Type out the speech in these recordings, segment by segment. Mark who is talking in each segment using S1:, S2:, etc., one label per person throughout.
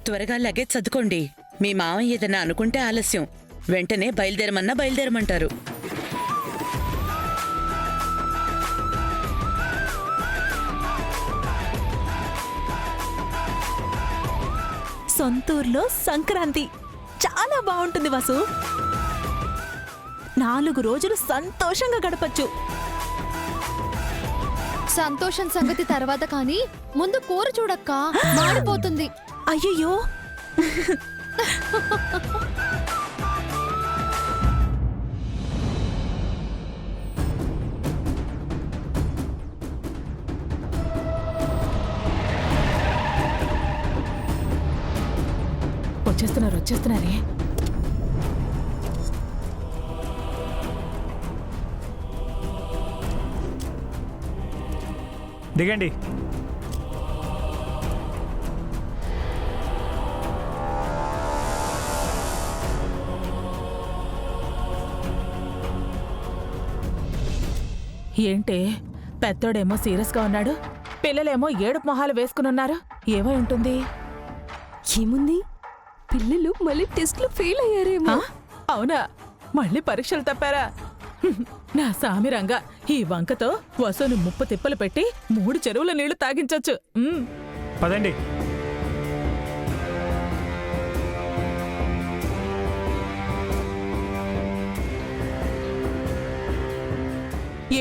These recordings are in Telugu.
S1: త్వరగా లగేజ్ సర్దుకోండి. మీ మామయ్య ఏదన్నా అనుకుంటే ఆలస్యం. వెంటనే బయలుదేరమన్నా బయలుదేరమంటారు.
S2: సొంతూరులో సంక్రాంతి చాలా బాగుంటుంది వసు. 4 రోజులు సంతోషంగా గడపచ్చు.
S3: సంతోషం సంగతి తర్వాత కానీ ముందు కూర చూడక్క, మాడిపోతుంది.
S2: అయ్యయ్యో, వచ్చేస్తున్నారే.
S4: దిగండి.
S2: ఏంటే, పెద్దోడేమో సీరియస్గా ఉన్నాడు, పిల్లలేమో ఏడుపు మొహాలు వేసుకునున్నారు. ఏమై ఉంటుంది?
S5: ఏముంది, పిల్లలు మళ్ళీ టెస్ట్లు ఫెయిల్ అయ్యారేమో.
S2: అవునా? మళ్ళీ పరీక్షలు తప్పారా? నా సామిరంగా ఈ వంకతో వసుని ముప్పు తిప్పలు పెట్టి 3 చెరువుల నీళ్లు తాగించొచ్చు.
S4: పదండి.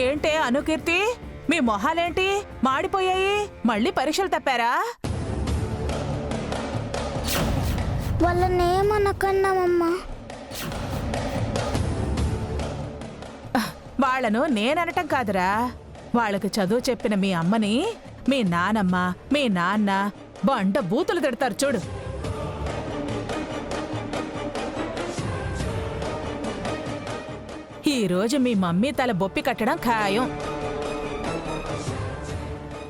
S2: ఏంటే అనుకీర్తి, మీ మొహాలేంటి మాడిపోయాయి? మళ్ళీ పరీక్షలు తప్పారా?
S6: వాళ్ళనేమనకన్నామమ్మా.
S2: వాళ్లను నేననటం కాదురా, వాళ్ళకి చదువు చెప్పిన మీ అమ్మని మీ నానమ్మ, మీ నాన్న బండ బూతులు తిడతారు చూడు. ఈరోజు మీ మమ్మీ తల బొప్పి కట్టడం ఖాయం.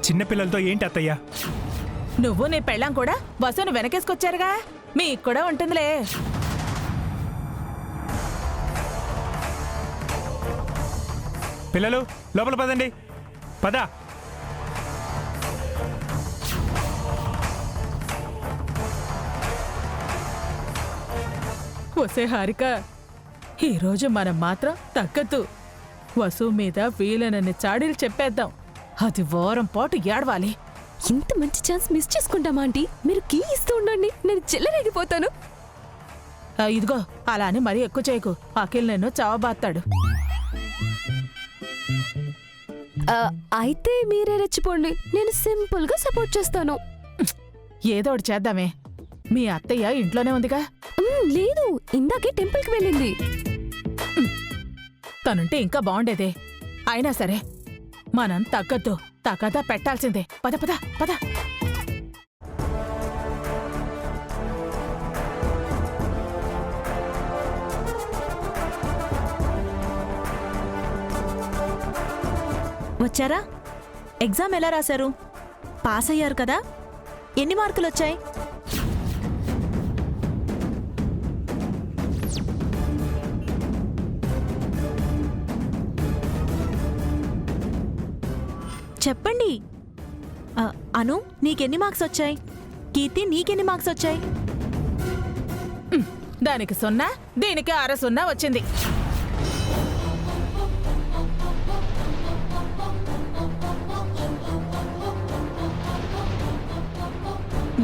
S4: చిన్నపిల్లలతో ఏంటి అత్తయ్య?
S2: నువ్వు నీ పెళ్ళాం కూడా వసును వెనకేసుకొచ్చారుగా, మీకు కూడా ఉంటుందిలే.
S4: పిల్లలు లోపల పదండి. పద.
S2: వసే హారిక, ఈరోజు మనం మాత్రం తగ్గద్దు. వసు మీద వీలనన్ని చాడీలు చెప్పేద్దాం. అది వారం పాటు ఏడవాలి.
S5: ఇంత మంచి ఛాన్స్ మిస్ చేసుకుంటామా ఆంటీ? మీరు కీ ఇస్తూ ఉండండి, నేను చెల్లరేగిపోతాను.
S2: ఇదిగో, అలా అని మరీ ఎక్కువ చేయకు, అఖిల్ నిన్ను చావబాస్తాడు.
S5: అయితే మీరే రెచ్చిపోండి, నేను సింపుల్ గా సపోర్ట్ చేస్తాను.
S2: ఏదో ఒకటి చేద్దామే. మీ అత్తయ్య ఇంట్లోనే ఉందిగా?
S5: లేదు, ఇందాకే టెంపుల్ కి వెళ్ళింది.
S2: తనుంటే ఇంకా బాగుండేదే. అయినా సరే మనం తగ్గద్దు, తగ్గదా పెట్టాల్సిందే. పద పద పద.
S7: వచ్చారా? ఎగ్జామ్ ఎలా రాశారు? పాస్ అయ్యారు కదా? ఎన్ని మార్కులు వచ్చాయి? చెప్పండి. అను, నీకెన్ని మార్క్స్ వచ్చాయి? కీర్తి, నీకెన్ని మార్క్స్ వచ్చాయి?
S2: దానికి 0, దీనికి 0 వచ్చింది.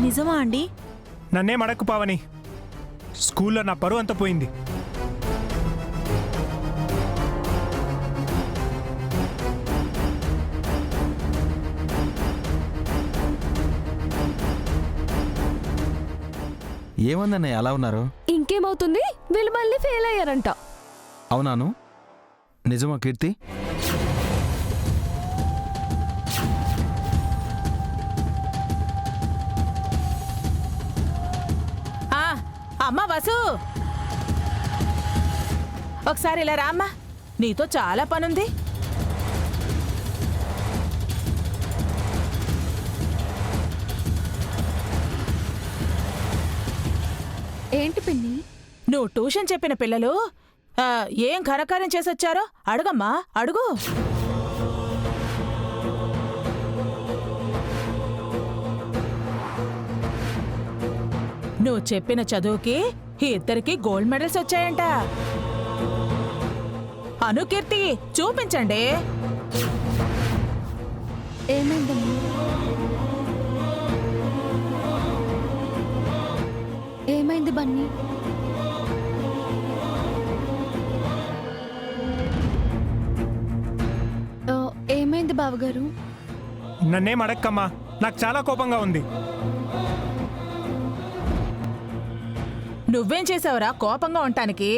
S7: నిజమా అండి?
S4: నన్నేం అడక్కు పావని. స్కూల్లో నా పరువు అంతా పోయింది.
S8: ఏమందన్నయ్య అలా ఉన్నారు?
S5: ఇంకేమవుతుంది, వీళ్ళు మళ్ళీ ఫెయిల్ అయ్యారంట.
S8: అవునాను? నిజమా కీర్తి?
S2: అమ్మ వసు, ఒకసారి ఇలా రామ్మా, నీతో చాలా పనుంది.
S3: ఏంటి పిన్ని?
S2: నువ్వు ట్యూషన్ చెప్పిన పిల్లలు ఏం ఘనకార్యం చేసొచ్చారో అడుగమ్మా, అడుగు. నువ్వు చెప్పిన చదువుకి ఈ ఇద్దరికి గోల్డ్ మెడల్స్ వచ్చాయంట. అను, కీర్తి చూపించండి.
S3: ఏమైందమ్మా? ఏమైంది బన్నీ? ఏమైంది బావగారు?
S4: నన్నేం అడక్కమ్మా, నాకు చాలా కోపంగా ఉంది.
S2: నువ్వేం చేసావురా కోపంగా ఉండటానికి?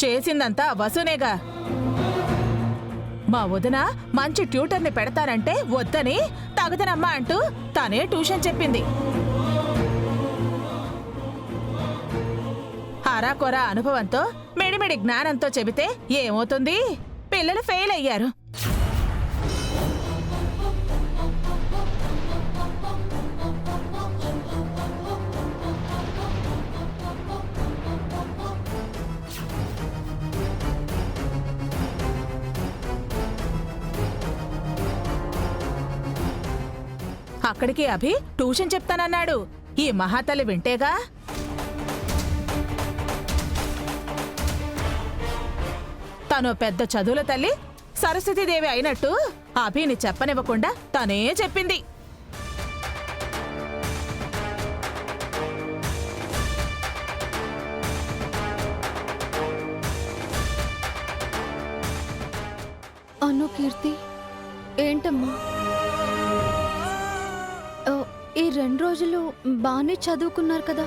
S2: చేసిందంతా వసునేగా. మా వదిన మంచి ట్యూటర్ని పెడతానంటే వద్దని తగుదనమ్మా అంటూ తనే ట్యూషన్ చెప్పింది. అరాకొరా అనుభవంతో మిడిమిడి జ్ఞానంతో చెబితే ఏమవుతుంది? పిల్లలు ఫెయిల్ అయ్యారు. అక్కడికి అభి ట్యూషన్ చెప్తానన్నాడు. ఈ మహాతల్లి వింటేగా. తను పెద్ద చదువుల తల్లి సరస్వతీదేవి అయినట్టు అభిని చెప్పనివ్వకుండా తనే చెప్పింది.
S3: అను, కీర్తి ఏంటమ్మా? ఈ 2 రోజులు బాగానే చదువుకున్నారు కదా?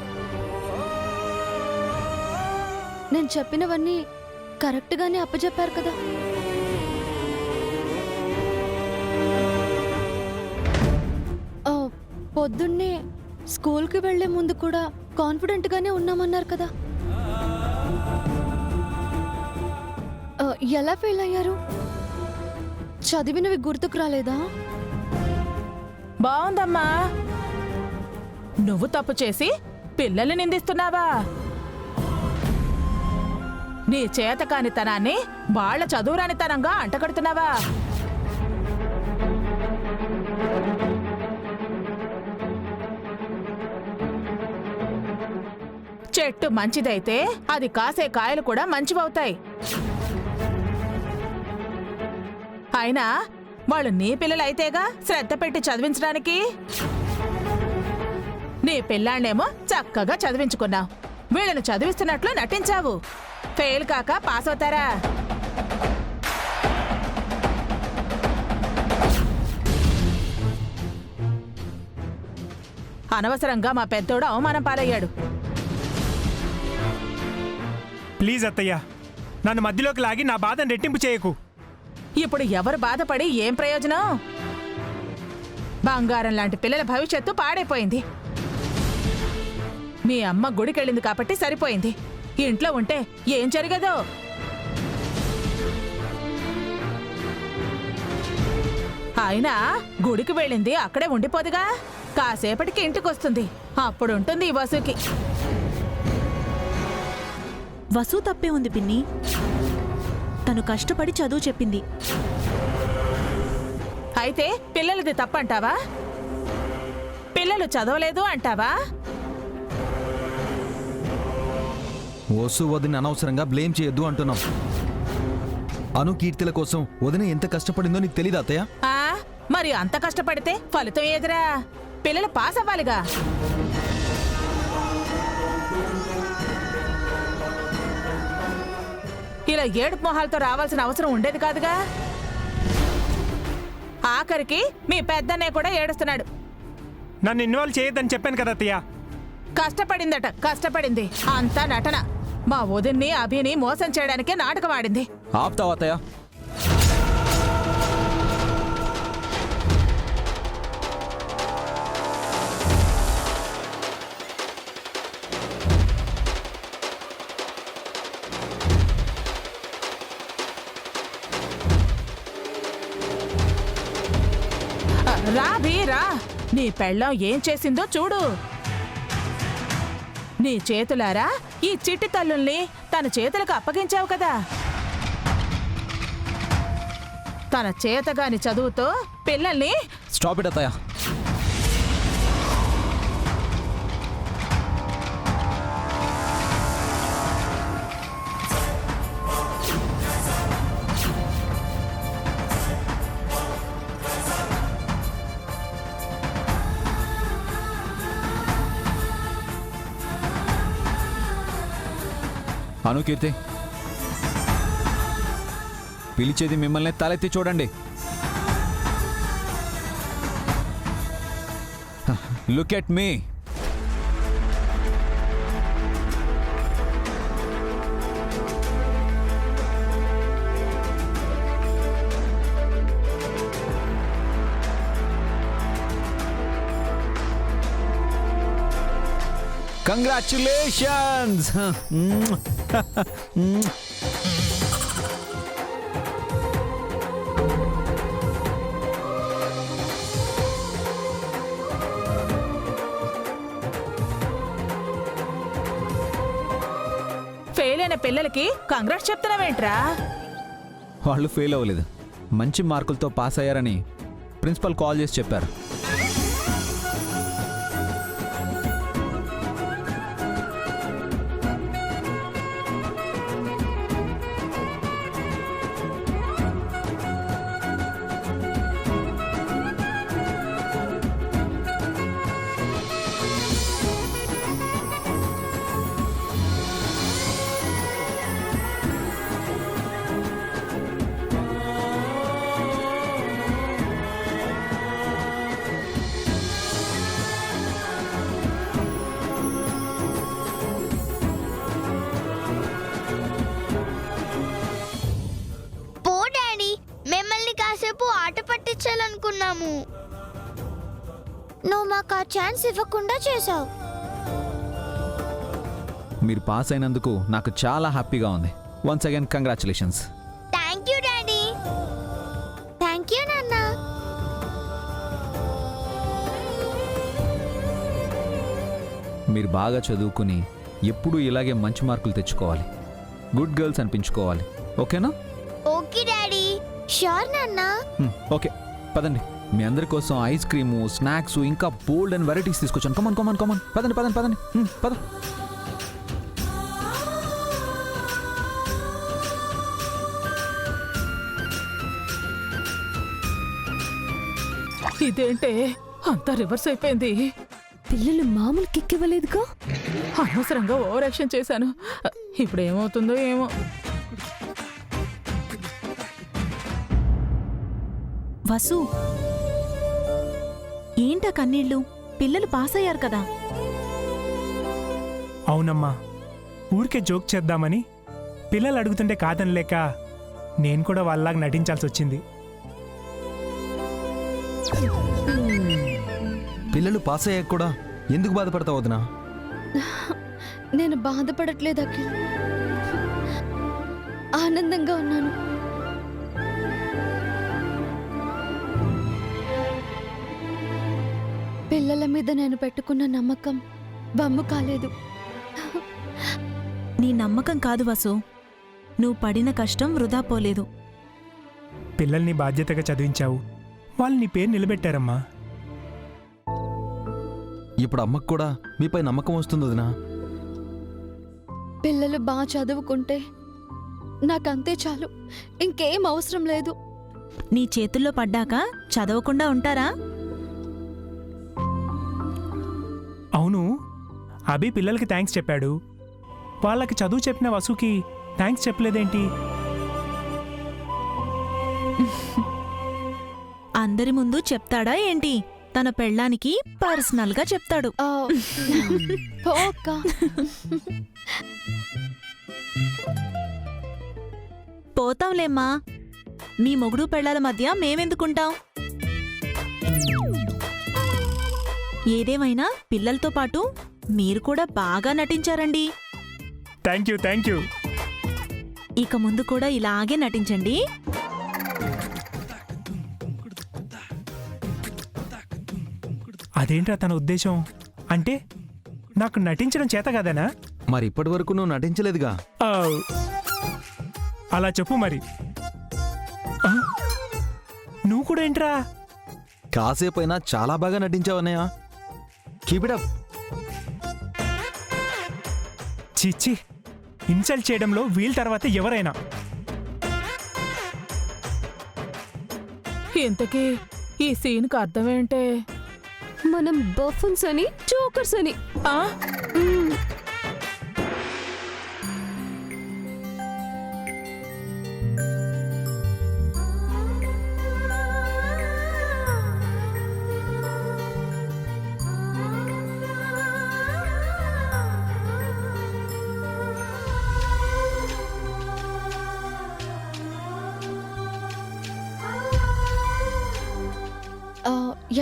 S3: నేను చెప్పినవన్నీ కరెక్ట్గానే అప్పచెప్పారు కదా? పొద్దున్నే స్కూల్కి వెళ్లే ముందు కూడా కాన్ఫిడెంట్గానే ఉన్నామన్నారు కదా? ఎలా ఫెయిల్ అయ్యారు? చదివినవి గుర్తుకు రాలేదా?
S2: బావుందమ్మా. నువ్వు తప్పు చేసి పిల్లల్ని నిందిస్తున్నావా? నీ చేతకానితనాన్ని వాళ్ళ చదువురానితనంగా అంటగడుతున్నావా? చెట్టు మంచిదైతే అది కాసే కాయలు కూడా మంచివవుతాయి. అయినా వాళ్ళు నీ పిల్లలైతేగా శ్రద్ధ పెట్టి చదివించడానికి. నీ పిల్లాన్నేమో చక్కగా చదివించుకున్నావు, వీళ్ళను చదివిస్తున్నట్లు నటించావు. ఫెయిల్ కాక పాస్ అవుతారా? అనవసరంగా మా పెద్దోడు అవమానం పాలయ్యాడు.
S4: ప్లీజ్ అత్తయ్య, నన్ను మధ్యలోకి లాగి నా బాధను రెట్టింపు చేయకు.
S2: ఇప్పుడు ఎవరు బాధపడి ఏం ప్రయోజనం? బంగారం లాంటి పిల్లల భవిష్యత్తు పాడైపోయింది. మీ అమ్మ గుడికెళ్ళింది కాబట్టి సరిపోయింది. ఇంట్లో ఉంటే ఏం జరిగదో? అయినా గుడికి వెళ్ళింది అక్కడే ఉండిపోదుగా, కాసేపటికి ఇంటికొస్తుంది. అప్పుడుంటుంది ఈ వసుకి.
S7: వసు తప్పే ఉంది పిన్ని. తను కష్టపడి చదువు చెప్పింది.
S2: అయితే పిల్లలది తప్పంటావా? పిల్లలు చదవలేదు అంటావా?
S8: వసు వదిన అనవసరంగా బ్లేమ్ చేయొద్దు అంటున్నాం. అను కీర్తిల కోసం వదిన ఎంత కష్టపడిందో నీకు తెలీదా అత్తయ్య?
S2: మరి అంత కష్టపడితే ఫలితం ఏదిరా? పిల్లలు పాస్ అవ్వాలిగా. ఇలా ఏడుపు మొహాలతో రావాల్సిన అవసరం ఉండేది కాదుగా. ఆఖరికి మీ పెద్దన్నయ్య కూడా ఏడుస్తున్నాడు.
S4: నన్ను ఇన్వాల్వ్ చేయొద్దని చెప్పాను కదా అత్తయ్య.
S2: కష్టపడిందట, కష్టపడింది. అంతా నటన. మా వదిన్ని అభిని మోసం చేయడానికే నాటకం ఆడింది.
S8: ఆపుతావా అత్తయ్య?
S2: రా భీరా, నీ పెళ్ళం ఏం చేసిందో చూడు. నీ చేతులారా ఈ చిట్టి తల్లుల్ని తన చేతులకు అప్పగించావు కదా. తన చేతగాని చదువుతో పిల్లల్ని.
S8: స్టాప్ ఇట్ అత్తయ్య.
S6: అను కీర్తి, పిలిచేది మిమ్మల్ని, తలెత్తి చూడండి. Look at me. Congratulations.
S2: Fail అయిన పిల్లలకి కంగ్రాట్స్ చెప్తున్నావేంట్రా?
S6: వాళ్ళు ఫెయిల్ అవ్వలేదు, మంచి మార్కులతో పాస్ అయ్యారని ప్రిన్సిపల్ కాల్ చేసి చెప్పారు.
S9: పో డాడీ, మిమ్మల్ని కాసేపు ఆట పట్టించాలనుకున్నాము. నువ్వు మాకు ఆ ఛాన్స్ ఇవ్వకుండా చేసావు.
S6: మీరు పాస్ అయినందుకు నాకు చాలా హ్యాపీగా ఉంది. Once again congratulations.
S9: Thank you daddy. Thank you నాన్న.
S6: మీరు బాగా చదువుకుని ఎప్పుడూ ఇలాగే మంచి మార్కులు తెచ్చుకోవాలి, గుడ్ గర్ల్స్ అనిపించుకోవాలి. ఓకేనా?
S9: Okay daddy. షూర్ నాన్న.
S6: ఓకే, పదండి. మీ అందరి కోసం ఐస్ క్రీము, స్నాక్స్, ఇంకా బోల్డ్ అండ్ వెరైటీస్ తీసుకొచ్చాను. కమాన్ కమాన్ కమాన్, పదండి పదండి పదండి, పద.
S2: ఇదేంటే అంతా రివర్స్ అయిపోయింది.
S5: పిల్లలు మామూలు కిక్ ఇవ్వలేదుగా.
S2: అనవసరంగా ఓవర్ యాక్షన్ చేశాను. ఇప్పుడు ఏమవుతుందో ఏమో.
S7: వసు, ఏంటా కన్నీళ్ళు? పిల్లలు పాస్ అయ్యారు కదా.
S4: అవునమ్మా, ఊరికే జోక్ చేద్దామని పిల్లలు అడుగుతుంటే కాదనలేక నేను కూడా వాళ్ళలాగా నటించాల్సి వచ్చింది.
S8: పిల్లలు పాస్ అయ్యాక కూడా ఎందుకు బాధపడతావు వదినా?
S3: నేను బాధపడట్లేదు అఖిల్, ఆనందంగా ఉన్నాను. పిల్లల మీద నేను పెట్టుకున్న నమ్మకం బొమ్మ కాలేదు.
S7: నీ నమ్మకం కాదు వసు, నువ్వు పడిన కష్టం వృధా పోలేదు.
S4: పిల్లల్ని బాధ్యతగా చదివించావు, వాళ్ళు నీ పేరు నిలబెట్టారమ్మా.
S8: ఇప్పుడు అమ్మకు కూడా మీపై నమ్మకం వస్తుంది వదినా.
S3: పిల్లలు బాగా చదువుకుంటే నాకంతే చాలు, ఇంకేం అవసరం లేదు.
S7: నీ చేతుల్లో పడ్డాక చదవకుండా ఉంటారా?
S4: అవును, అభి పిల్లలకి థ్యాంక్స్ చెప్పాడు, వాళ్ళకి చదువు చెప్పిన వసుకి థ్యాంక్స్ చెప్పలేదేంటి?
S7: అందరి ముందు చెప్తాడా ఏంటి? తన పెళ్ళానికి పర్సనల్గా చెప్తాడు.
S3: ఆ, పో అక్క.
S7: పోతాంలేమ్మా, మీ మొగుడు పెళ్ళాల మధ్య మేమెందుకుంటాం? ఏదేమైనా పిల్లలతో పాటు మీరు కూడా బాగా నటించారండి.
S4: Thank you, thank you.
S7: ఇక ముందు కూడా ఇలాగే నటించండి.
S4: అదేంట్రా తన ఉద్దేశం? అంటే నాకు నటించడం చేత కదనా?
S8: మరి ఇప్పటి వరకు నువ్వు నటించలేదుగా.
S4: ఆ, అలా చెప్పు మరి. ఆ, నువ్వు కూడా ఏంట్రా?
S8: కాసేపైనా చాలా బాగా నటించావన్నయ్య. Keep it up.
S4: చిచ్చి, ఇన్సల్ట్ చేయడంలో వీల్ తర్వాత ఎవరైనా.
S2: ఇంతకీ ఈ సీన్కి అర్థమేంటే?
S5: మనం బఫన్స్ అని, జోకర్స్ అని.
S2: ఆ?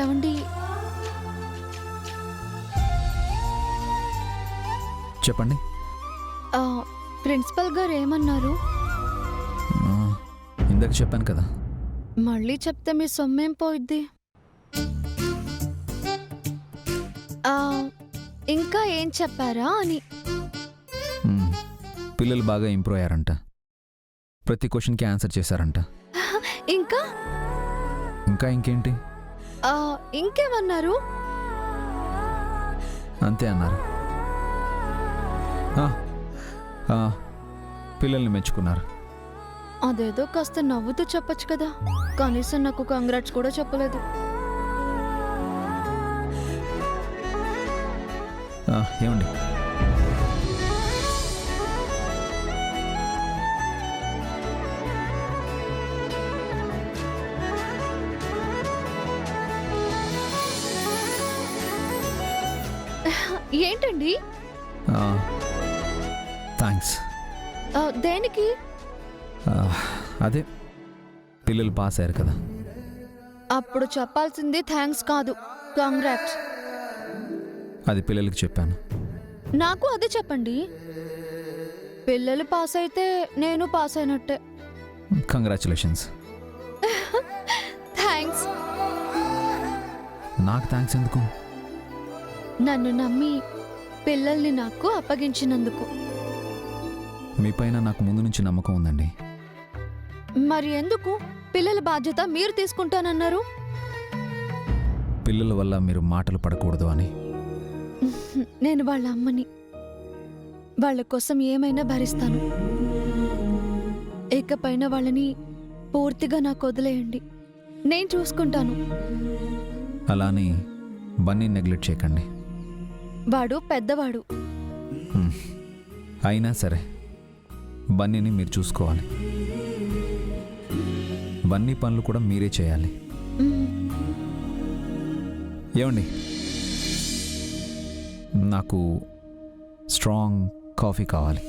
S3: ఏమండి,
S6: చెప్పండి.
S3: ప్రిన్సిపల్ గారు ఏమన్నారు?
S6: ఇందాక చెప్పాను కదా.
S3: మళ్ళీ చెప్తే మీ సొమ్మేం పోయిద్ది. ఇంకా ఏం చెప్పారా అని.
S6: పిల్లలు బాగా ఇంప్రూవ్ అయ్యారంట. ప్రతి క్వశ్చన్కి ఆన్సర్ చేశారంట.
S3: ఇంకా
S6: ఇంకా ఇంకేంటి?
S3: ఇంకేమన్నారు?
S6: అంతే అన్నారు. పిల్లల్ని మెచ్చుకున్నారు.
S3: అదేదో కాస్త నవ్వుతూ చెప్పొచ్చు కదా. కనీసం నాకు కంగ్రాట్స్ కూడా చెప్పలేదు.
S6: ఏమండి,
S3: ఏంటండి?
S6: థ్యాంక్స్.
S3: దేనికి?
S6: అదే పిల్లలు పాస్ అయ్యారు కదా.
S3: అప్పుడు చెప్పాల్సింది థ్యాంక్స్ కాదు, కంగ్రాట్స్.
S6: అది పిల్లలకి చెప్పాను.
S3: నాకు అదే చెప్పండి. పిల్లలు పాస్ అయితే నేను పాస్ అయినట్టే.
S6: కంగ్రాచులేషన్స్.
S3: థ్యాంక్స్.
S6: నాకు థ్యాంక్స్ ఎందుకు?
S3: నన్ను నమ్మి పిల్లల్ని నాకు అప్పగించినందుకు.
S6: మీ పైన నాకు ముందు నుంచి నమ్మకం ఉందండి.
S3: మరి ఎందుకు పిల్లల బాధ్యత మీరు తీసుకుంటానన్నారు?
S6: పిల్లల వల్ల మీరు మాటలు పడకూడదు అని.
S3: నేను వాళ్ళ అమ్మని. వాళ్ళ కోసం ఏమైనా భరిస్తాను. ఇకపైన వాళ్ళని పూర్తిగా నాకు వదిలేయండి. నేను చూసుకుంటాను.
S6: అలాని బన్నీ నెగ్లెక్ట్ చేయకండి.
S3: వాడు పెద్దవాడు.
S6: అయినా సరే బన్నీని మీరు చూసుకోవాలి. బన్నీ పనులు కూడా మీరే చేయాలి. ఏమండి, నాకు స్ట్రాంగ్ కాఫీ కావాలి.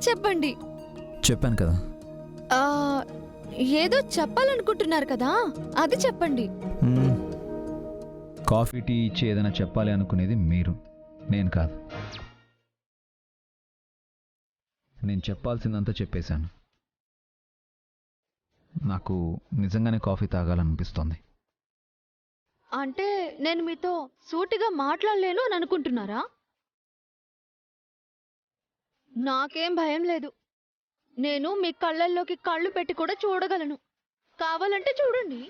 S3: చెప్పండి.
S6: చెప్పాను కదా.
S3: ఏదో చెప్పాలనుకుంటున్నారు కదా, అది చెప్పండి.
S6: కాఫీ టీ ఇచ్చి ఏదైనా చెప్పాలి అనుకునేది మీరు, నేను కాదు. నేను చెప్పాల్సిందంతా చెప్పేశాను. నాకు నిజంగానే కాఫీ తాగాలనిపిస్తోంది.
S3: అంటే నేను మీతో సూటిగా మాట్లాడలేను అని అనుకుంటున్నారా? నాకేం భయం లేదు. నేను మీ కళ్ళల్లోకి కళ్ళు పెట్టి కూడా చూడగలను. కావాలంటే చూడండి.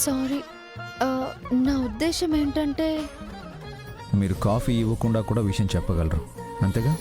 S3: సారీ, నా ఉద్దేశం ఏంటంటే,
S6: మీరు కాఫీ ఇవ్వకుండా కూడా విషయం చెప్పగలరు, అంతేగా?